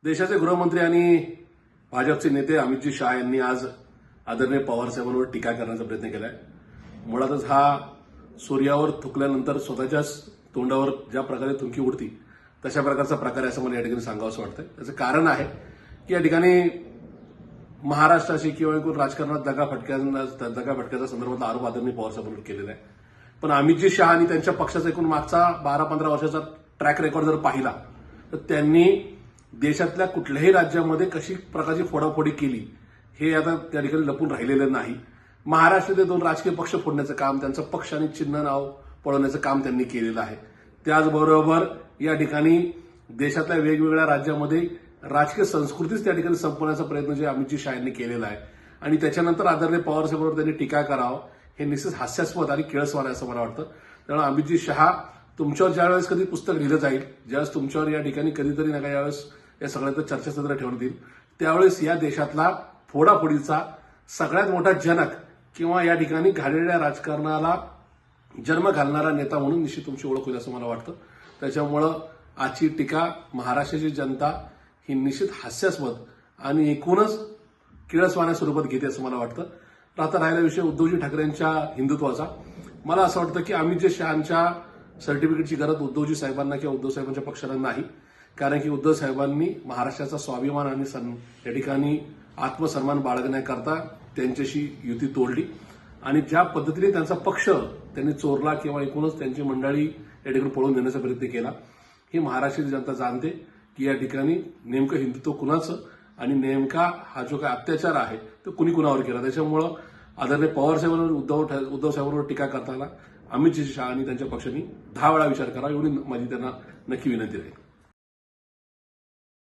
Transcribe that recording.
देशाचे गृहमंत्री आणि भाजपचे नेते अमितजी शहा यांनी आज आदरणीय पवारसाहेबांवर टीका करण्याचा प्रयत्न केलाय. मुळातच हा सूर्यावर थुकल्यानंतर स्वतःच्याच तोंडावर ज्या प्रकारे थुंकी उडती तशा प्रकारचा प्रकार आहे असं मला या ठिकाणी सांगावंसं वाटतंय. त्याचं कारण आहे की या ठिकाणी महाराष्ट्राशी किंवा एकूण राजकारणात दगाफटक्याचा संदर्भातला आरोप आदरणीय पवारसाहेबांवर केलेला आहे. पण अमितजी शहा आणि त्यांच्या पक्षाचा एकूण मागचा 12-15 वर्षाचा ट्रॅक रेकॉर्ड जर पाहिला तर त्यांनी देशातल्या कुठल्याही राज्यामध्ये कशी प्रकारची फोडाफोडी केली हे आता त्या ठिकाणी लपून राहिलेलं नाही. महाराष्ट्रातले 2 राजकीय पक्ष फोडण्याचं काम, त्यांचं पक्ष आणि चिन्ह नाव पळवण्याचं काम त्यांनी केलेलं आहे. त्याचबरोबर या ठिकाणी देशातल्या वेगवेगळ्या राज्यामध्ये राजकीय संस्कृतीच त्या ठिकाणी संपवण्याचा प्रयत्न जे अमितजी शहा यांनी केलेला आहे आणि त्याच्यानंतर आदरणीय पवारसाहेबांवर त्यांनी टीका करावं हे निश्चित हास्यास्पद आणि किळसवार आहे असं मला वाटतं. त्यामुळे अमितजी शहा तुमच्यावर ज्यावेळेस कधी पुस्तक लिहिलं जाईल, ज्यावेळेस तुमच्यावर या ठिकाणी कधीतरी नका यावेळेस या सगळ्याचं चर्चासत्र ठेवण्यात येईल, त्यावेळेस या देशातला फोडाफोडीचा सगळ्यात मोठा जनक किंवा या ठिकाणी घालेल्या राजकारणाला जन्म घालणारा नेता म्हणून निश्चित तुमची ओळख होईल असं मला वाटतं. त्याच्यामुळं आजची टीका महाराष्ट्राची जनता ही निश्चित हास्यास्पद आणि एकूणच किळसवाण्या स्वरूपात घेते असं मला वाटतं. आता राहिला विषय उद्धवजी ठाकरेंच्या हिंदुत्वाचा. मला असं वाटतं की अमितजी शहांच्या सर्टिफिकेटची गरज उद्धवजी साहेबांना किंवा उद्धव साहेबांच्या पक्षाला नाही. कारण की उद्धव साहेबांनी महाराष्ट्राचा स्वाभिमान आणि या ठिकाणी आत्मसन्मान बाळगण्याकरता त्यांच्याशी युती तोडली आणि ज्या पद्धतीने त्यांचा पक्ष त्यांनी चोरला किंवा एकूणच त्यांची मंडळी या ठिकाणी पळून नेण्याचा प्रयत्न केला ही महाराष्ट्राची जनता जाणते की या ठिकाणी नेमकं हिंदुत्व कुणाचं आणि नेमका हा जो काय अत्याचार आहे तो कुणी कुणावर केला. त्याच्यामुळं आदरणीय पवारसाहेबांवर उद्धव साहेबांवर टीका करताना अमितजी शहा आणि त्यांच्या पक्षांनी 10 वेळा विचार करा एवढी माझी त्यांना नक्की विनंती आहे.